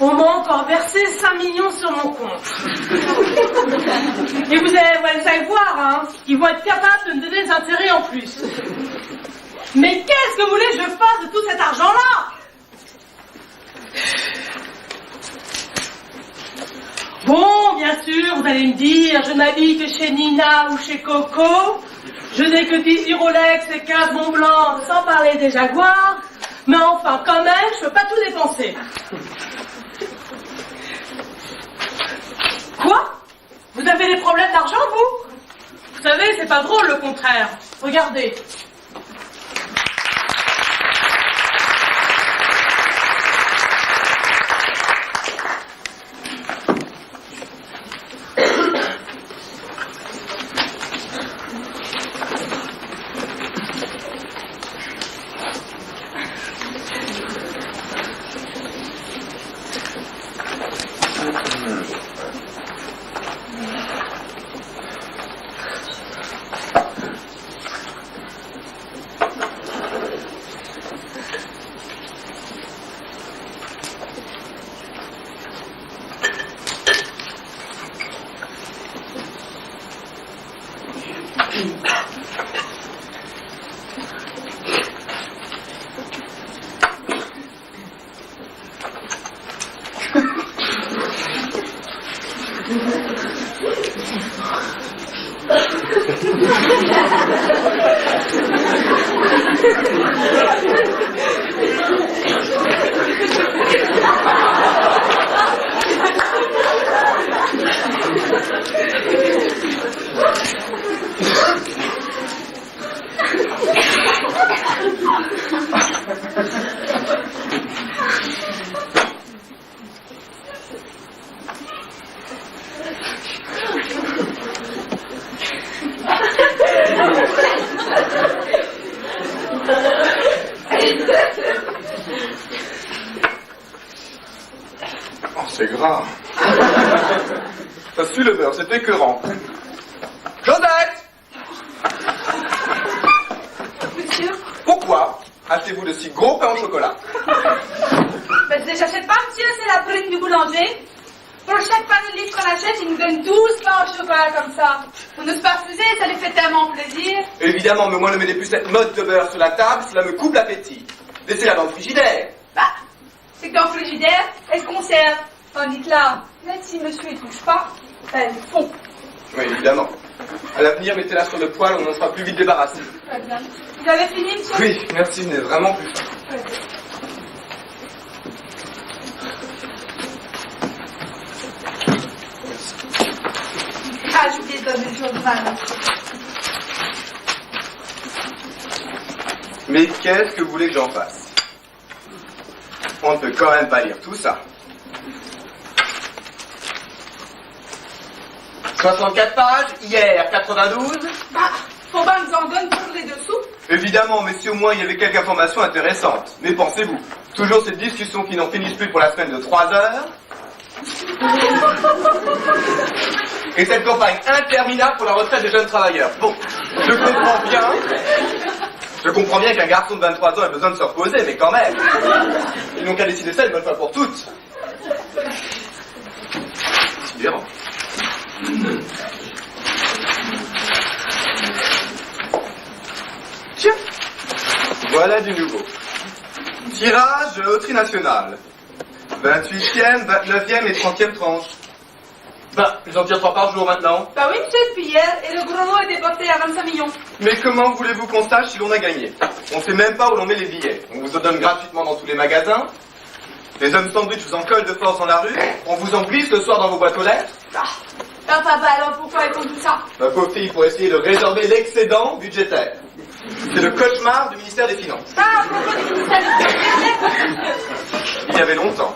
On m'a encore versé 5 millions sur mon compte. Et vous allez voir, hein, ils vont être capables de me donner des intérêts en plus. Mais qu'est-ce que vous voulez que je fasse de tout cet argent-là? Bon, bien sûr, vous allez me dire, je n'habite que chez Nina ou chez Coco. Je n'ai que 18 Rolex et 15 Mont Blanc, sans parler des Jaguars. Mais enfin, quand même, je peux pas tout dépenser. Quoi? Vous avez des problèmes d'argent, vous? Vous savez, c'est pas drôle, le contraire. Regardez. C'est gras. Ça suit le beurre, c'est écœurant. Josette! Monsieur? Pourquoi achetez-vous de si gros pain au chocolat? Ben, j'achète pas, monsieur, c'est la prime du boulanger. Pour chaque pain de livre qu'on achète, il nous donne 12 pains au chocolat comme ça. On n'ose pas refuser, ça lui fait tellement plaisir. Évidemment, mais moi ne mettez plus cette mode de beurre sur la table, cela me coupe l'appétit. Laissez-la dans le frigidaire. Bah, c'est que dans le frigidaire, elle se conserve. Tandis que là, même si monsieur ne touche pas, elle fond. Oui, évidemment. À l'avenir, mettez-la sur le poêle, on en sera plus vite débarrassé. Très bien. Vous avez fini, monsieur? Oui, merci, vous n'êtes vraiment plus fin. Très bien. Ah, j'ai oublié de donner le journal. Mais qu'est-ce que vous voulez que j'en fasse? On ne peut quand même pas lire tout ça. 64 pages, hier 92. Bah, faut pas nous en donner pour les dessous. Évidemment, mais si au moins il y avait quelques informations intéressantes. Mais pensez-vous, toujours ces discussions qui n'en finissent plus pour la semaine de 3 heures. Et cette campagne interminable pour la retraite des jeunes travailleurs. Bon, je comprends bien qu'un garçon de 23 ans ait besoin de se reposer, mais quand même. Ils n'ont qu'à décider ça une bonne fois pour toutes. Sidérant. Tiens, voilà du nouveau. Tirage loterie nationale. 28e, 29e et 30e tranche. Ben, ils en tirent 3 par jour maintenant. Bah oui, monsieur, depuis hier, et le gros lot est déporté à 25 millions. Mais comment voulez-vous qu'on sache si l'on a gagné? On sait même pas où l'on met les billets. On vous en donne gratuitement dans tous les magasins. Les hommes sandwich vous en collent de force dans la rue. On vous en glisse le soir dans vos boîtes aux lettres. Ah, papa, alors pourquoi ils font tout ça? Ma pauvre fille, pour essayer de résorber l'excédent budgétaire. C'est le cauchemar du ministère des Finances. Ah, pourquoi tu dis ça? Il y avait longtemps.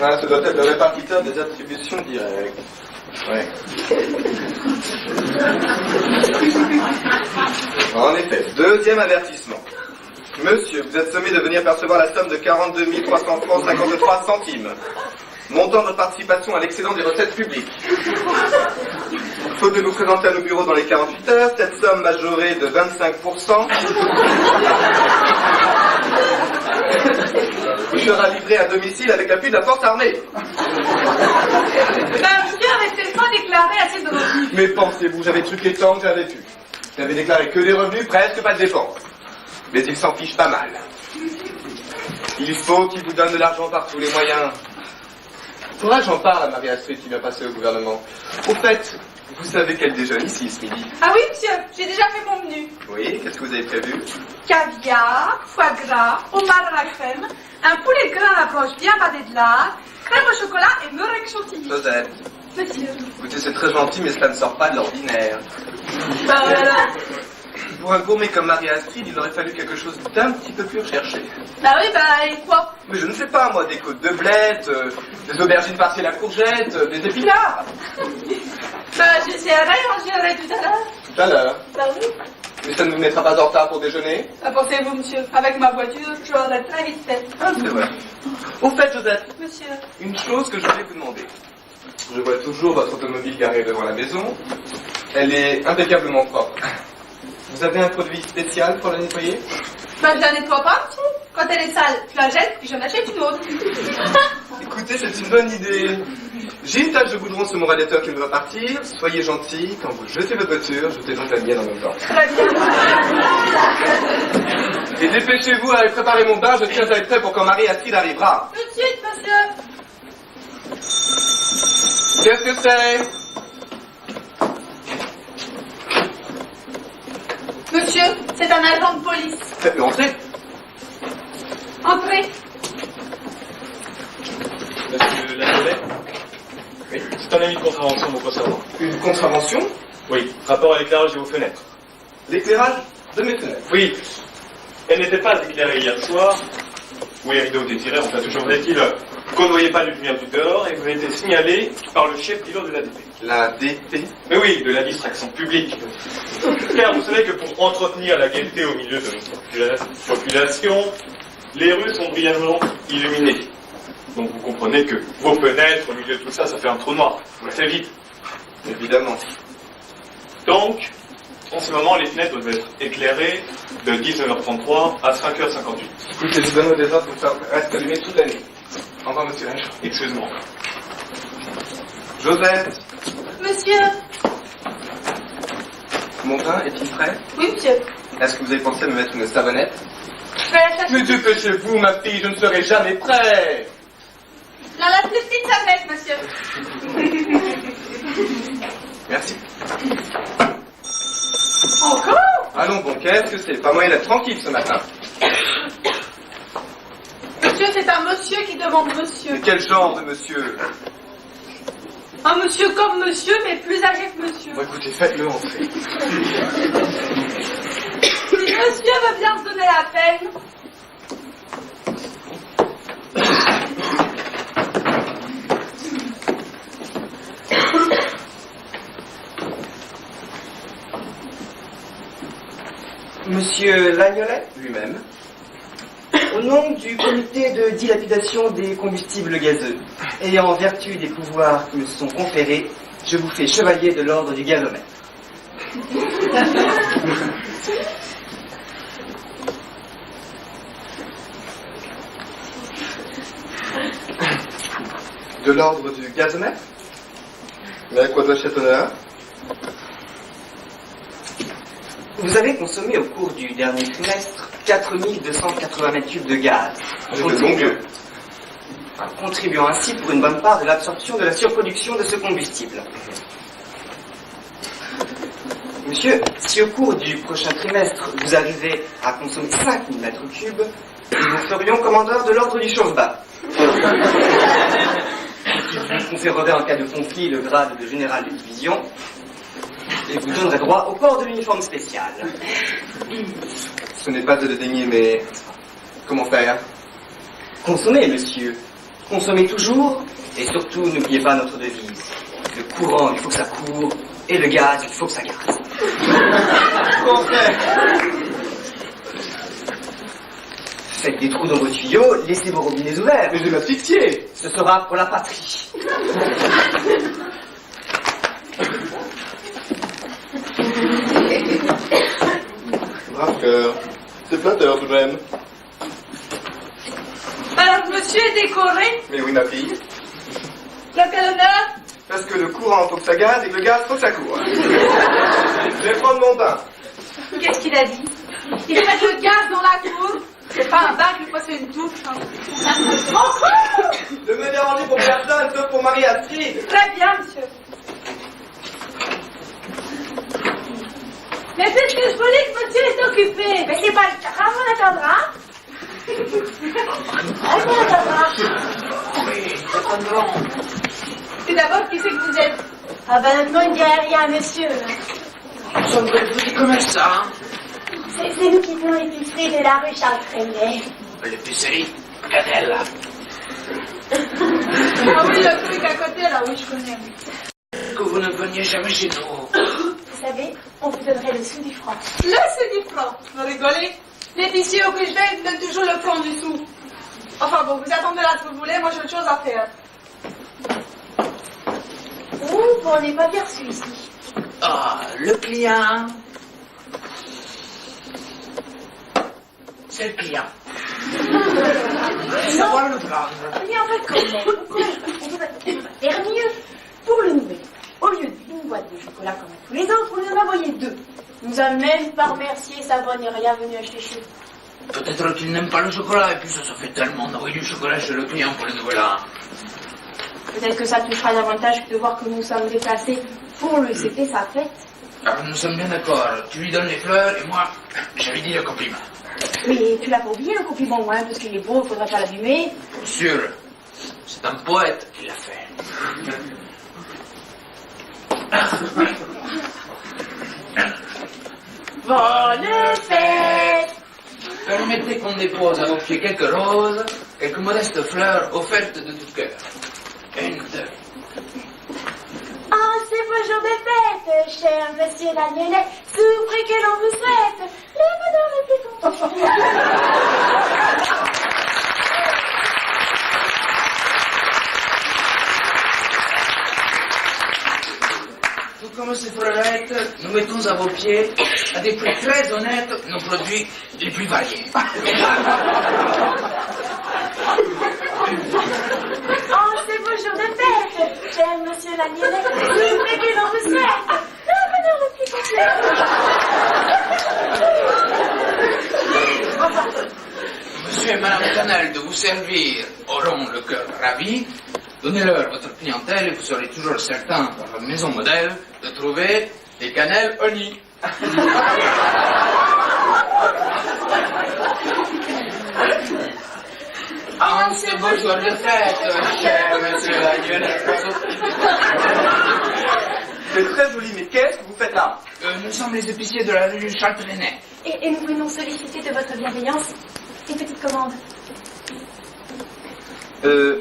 Ah, ce doit être le répartiteur des attributions directes. Ouais. En effet, deuxième avertissement. Monsieur, vous êtes sommé de venir percevoir la somme de 42 300 francs 53 centimes. Montant de participation à l'excédent des recettes publiques. Faute de nous présenter à nos bureaux dans les 48 heures, cette somme majorée de 25% vous sera livrée à domicile avec l'appui de la force armée. Monsieur avait tellement déclaré assez de revenus. Mais pensez-vous, j'avais truqué tant que j'avais pu. Je n'avais déclaré que des revenus, presque pas de dépenses. Mais il s'en fiche pas mal. Il faut qu'il vous donne de l'argent par tous les moyens. Faudra que j'en parle à Marie-Astrid qui vient passer au gouvernement. Au fait, vous savez qu'elle déjeune ici ce midi. Ah oui, monsieur, j'ai déjà fait mon menu. Oui, qu'est-ce que vous avez prévu? Caviar, foie gras, homard à la crème, un poulet gras à l'approche bien badé de lard, crème au chocolat et meringue chantilly. Josette, Monsieur. écoutez, c'est très gentil, mais cela ne sort pas de l'ordinaire. Bah voilà. Pour un gourmet comme Marie-Astrid, il aurait fallu quelque chose d'un petit peu plus recherché. Bah oui, bah et quoi? Mais je ne sais pas, moi, des côtes de blettes, des aubergines farcies à la courgette, des épinards. Bah j'essaierai, on gérerai tout à l'heure. Tout à l'heure. Bah oui. Mais ça ne nous mettra pas en retard pour déjeuner? Bah pensez-vous, monsieur, avec ma voiture, je vais être très vite faite. Ah, c'est vrai. Au fait, Josette, Monsieur. une chose que je voulais vous demander. Je vois toujours votre automobile garée devant la maison. Elle est impeccablement propre. Vous avez un produit spécial pour la nettoyer? Bah je la nettoie pas, monsieur. Quand elle est sale, je la jette, puis j'en achète une autre. Écoutez, c'est une bonne idée. J'ai une tache de goudron sur mon radiateur qui devrait partir. Soyez gentil, quand vous jetez votre voiture, jetez donc la mienne en même temps. Très bien. Et dépêchez-vous à préparer mon bain, je tiens à être prêt pour quand Marie-Astrid arrivera. Tout de suite, monsieur. Qu'est-ce que c'est? Monsieur, c'est un agent de police. Faites-le entrer. Entrez. Monsieur Lajolet? Oui. C'est un ami de contravention vous concernant. Une contravention? Oui, rapport à l'éclairage de vos fenêtres. L'éclairage de mes fenêtres. Oui, elles n'étaient pas éclairées hier soir. Oui, les rideaux étaient tirés, enfin toujours est-il qu'on ne voyait pas de lumière du dehors et vous avez été signalé par le chef pilote de l'ADP. L'ADP? Mais oui, de la distraction publique. Car vous savez que pour entretenir la gaieté au milieu de notre population, les rues sont brillamment illuminées. Donc vous comprenez que vos fenêtres, au milieu de tout ça, ça fait un trou noir. Vous le faites vite. Évidemment. Donc, en ce moment, les fenêtres doivent être éclairées de 19h33 à 5h58. Écoutez, je vous donne des ordres pour que ça reste allumé toute l'année. Au revoir, monsieur l'agent. Excuse-moi. Josette, Monsieur. mon vin est-il prêt? Oui, monsieur. Est-ce que vous avez pensé à me mettre une savonnette? Je vais la chercher. Mais dépêchez-vous, ma fille, je ne serai jamais prêt. La plus petite savonnette, monsieur. Merci. Encore? Allons bon, qu'est-ce que c'est? Pas moyen d'être tranquille ce matin. Monsieur, c'est un monsieur qui demande monsieur. Mais quel genre de monsieur? Un monsieur comme monsieur, mais plus âgé que monsieur. Bon, écoutez, faites-le entrer. Si monsieur veut bien se donner la peine. Monsieur Lagnolet, Lui-même. au nom du comité de dilapidation des combustibles gazeux, et en vertu des pouvoirs qui me sont conférés, je vous fais chevalier de l'ordre du gazomètre. De l'ordre du gazomètre? Mais à quoi dois-je cet honneur? Vous avez consommé au cours du dernier trimestre 4280 mètres cubes de gaz, contribuant ainsi pour une bonne part de l'absorption de la surproduction de ce combustible. Monsieur, si au cours du prochain trimestre vous arrivez à consommer 5000 mètres cubes, nous vous ferions commandeur de l'ordre du chauffe-bas. Qui vous conférerait en cas de conflit le grade de général de division et vous donnerait droit au port de l'uniforme spécial. Ce n'est pas de le dénier, mais comment faire? Consommez, monsieur. Consommez toujours, et surtout, n'oubliez pas notre devise. Le courant, il faut que ça court, et le gaz, il faut que ça gaze. Comment faire? Faites des trous dans vos tuyaux, laissez vos robinets ouverts. Mais je vais m'asphyxier. Ce sera pour la patrie. Brave cœur. C'est flatteur tout de même. Alors, monsieur est décoré. Mais oui, ma fille. Le quel honneur? Parce que le courant faut que ça gaze et que le gaz faut que ça court. Je vais prendre mon bain. Qu'est-ce qu'il a dit? Il met le gaz dans la cour. C'est pas un bain qu'il faut faire une douche. Hein. Ne me dérangez pour personne, sauf pour Marie-Astrid. Très bien, monsieur. Mais puisque je vous dis que monsieur est occupé. Mais c'est pas le cas. On attendra. On attendra. Oui, attendrons. Et d'abord, qui c'est que vous êtes? Ah ben non, il ne dit rien, monsieur. Nous sommes des petits commerçants. C'est nous qui tenons l'épicerie de la rue Charles Trenet. L'épicerie Cannelle. Ah oui, le truc à côté, là, oui, je connais. Que vous ne veniez jamais chez nous. Vous savez, on vous donnerait le sou du franc. Là, c'est du franc. Vous rigolez? L'épicier au que je vais, il me donne toujours le franc du sou. Enfin bon, vous attendez là ce que vous voulez, moi j'ai autre chose à faire. Ouh, on n'est pas bien reçu ici. Ah, le client. C'est le client. Savoir le prendre. Mais enfin, quand même, on va faire mieux. Pour le nouvel, au lieu d'une boîte de chocolat comme à tous les autres, vous nous en envoyez 2. Nous a même pas remercié, ça va, n'est rien venu acheter chez vous. Peut-être qu'il n'aime pas le chocolat, et puis ça fait tellement d'envoyer du chocolat chez le client pour le nouvel an. Peut-être que ça touchera davantage que de voir que nous sommes déplacés pour le c'était sa fête. Alors nous sommes bien d'accord. Tu lui donnes les fleurs, et moi, je lui dis le compliment. Mais tu l'as pas oublié le compliment, ouais, parce qu'il est beau, il faudra pas l'abîmer. Sûr, c'est un poète qui l'a fait. Bonne fête! Permettez qu'on dépose à vos pieds quelques roses, quelques modestes fleurs offertes de tout cœur. Une, deux. Oh, c'est beau jour de fête, cher monsieur Daniel. Souffrez que l'on vous souhaite le bonheur le plus content. Tout comme ces fleurettes, nous mettons à vos pieds, à des prix très honnêtes, nos produits les plus variés. Oh, c'est beau jour de fête, cher monsieur Daniel. Souffrez que l'on vous souhaite le bonheur le plus content. Monsieur et madame Cannelle de vous servir auront le cœur ravi. Donnez-leur votre clientèle et vous serez toujours certain, dans votre maison modèle, de trouver des cannelles honey. En ce beau jour de fête, cher monsieur Daniel. C'est très joli, mais qu'est-ce que vous faites là? Nous sommes les épiciers de la rue Charles Trenet. Et nous venons solliciter de votre bienveillance une petite commande.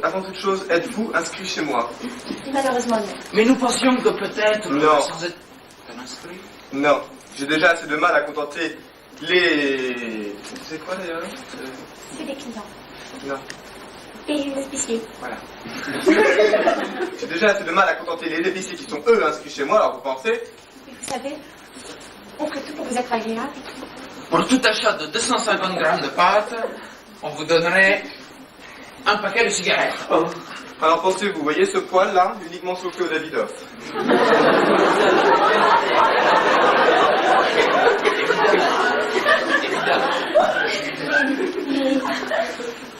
Avant toute chose, êtes-vous inscrit chez moi? Malheureusement, non. Mais nous pensions que peut-être... Non. Sans être inscrit. Non. J'ai déjà assez de mal à contenter les... C'est quoi d'ailleurs? C'est des clients. Non. Et les épiciers. Voilà. J'ai déjà assez de mal à contenter les épiciers qui sont eux inscrits chez moi, alors vous pensez? Et vous savez, on ferait tout pour vous être agréable. Pour tout achat de 250 grammes de pâte, on vous donnerait un paquet de cigarettes. Oh. Alors pensez-vous, voyez ce poil là, uniquement soufflé au Davidoff.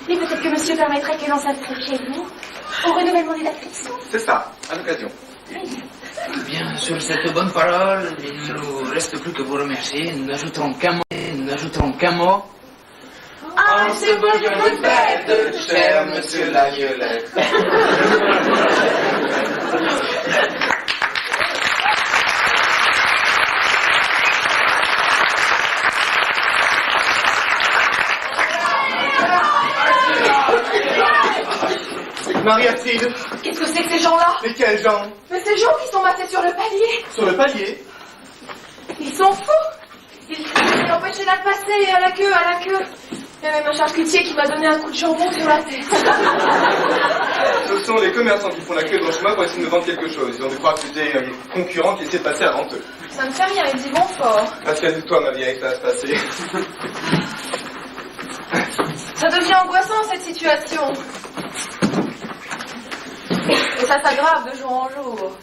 Mais peut-être que monsieur permettrait que l'on s'inscrive chez vous au renouvellement des affections. C'est ça, à l'occasion. Bien, sur cette bonne parole, il ne nous reste plus que vous remercier. Nous n'ajouterons qu'un mot. Ah, c'est beau jour de fête, cher monsieur Laviolette. Marie-Astrid, Qu'est-ce que c'est que ces gens-là? mais quels gens? Mais ces gens qui sont massés sur le palier. Sur le palier? Ils sont fous. Ils empêchaient la de passer à la queue, à la queue. Il y a même un charcutier qui m'a donné un coup de jambon sur la tête. Ce sont les commerçants qui font la queue dans le chemin pour essayer de me vendre quelque chose. Ils ont dû croire que c'était un concurrent qui essaie de passer avant eux. Ça me fait rien, ils y vont fort. Calme-toi, ma vieille, ça va se passer. Ça devient angoissant, cette situation. Et ça s'aggrave de jour en jour.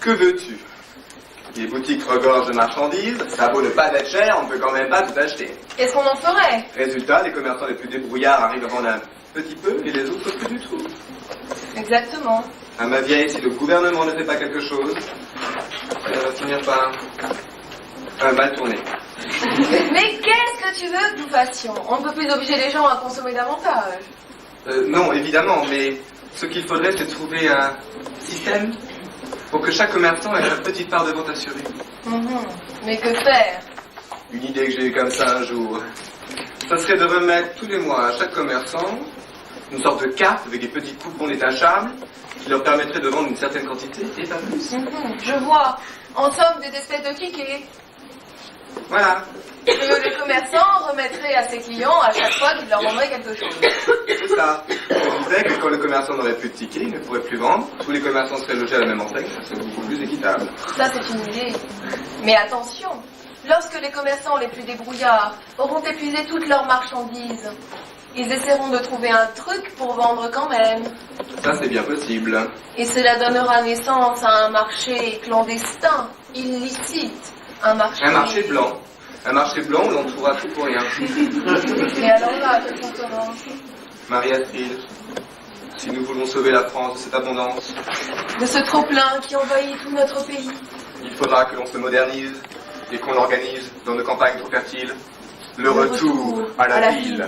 Que veux-tu? Les boutiques regorgent de marchandises, ça vaut ne pas être cher, on ne peut quand même pas tout acheter. Qu'est-ce qu'on en ferait? Résultat, les commerçants les plus débrouillards arrivent à vendre un petit peu et les autres plus du tout. Exactement. À ma vieille, si le gouvernement ne fait pas quelque chose, ça va finir par mal tourner. Mais qu'est-ce que tu veux que nous fassions? On ne peut plus obliger les gens à consommer davantage. Non, évidemment, mais ce qu'il faudrait, c'est trouver un système pour que chaque commerçant ait sa petite part de vente assurée. Mais que faire? Une idée que j'ai eue comme ça un jour, ça serait de remettre tous les mois à chaque commerçant une sorte de carte avec des petits coupons détachables qui leur permettraient de vendre une certaine quantité et pas plus. Je vois. En somme, des espèces de tickets. Voilà. Que le commerçant remettrait à ses clients à chaque fois qu'il leur vendrait quelque chose. C'est ça. Je disais que quand le commerçant n'aurait plus de tickets, il ne pourrait plus vendre. Tous les commerçants seraient logés à la même enseigne. C'est beaucoup plus équitable. Ça, c'est une idée. Mais attention, lorsque les commerçants les plus débrouillards auront épuisé toutes leurs marchandises, ils essaieront de trouver un truc pour vendre quand même. Ça, c'est bien possible. Et cela donnera naissance à un marché clandestin, illicite. Un marché blanc. Un marché blanc où l'on trouvera tout pour rien. Et alors là, que comptera? Marie-Astrid, si nous voulons sauver la France de cette abondance, de ce trop-plein qui envahit tout notre pays, il faudra que l'on se modernise et qu'on organise dans nos campagnes trop fertiles le retour à la ville.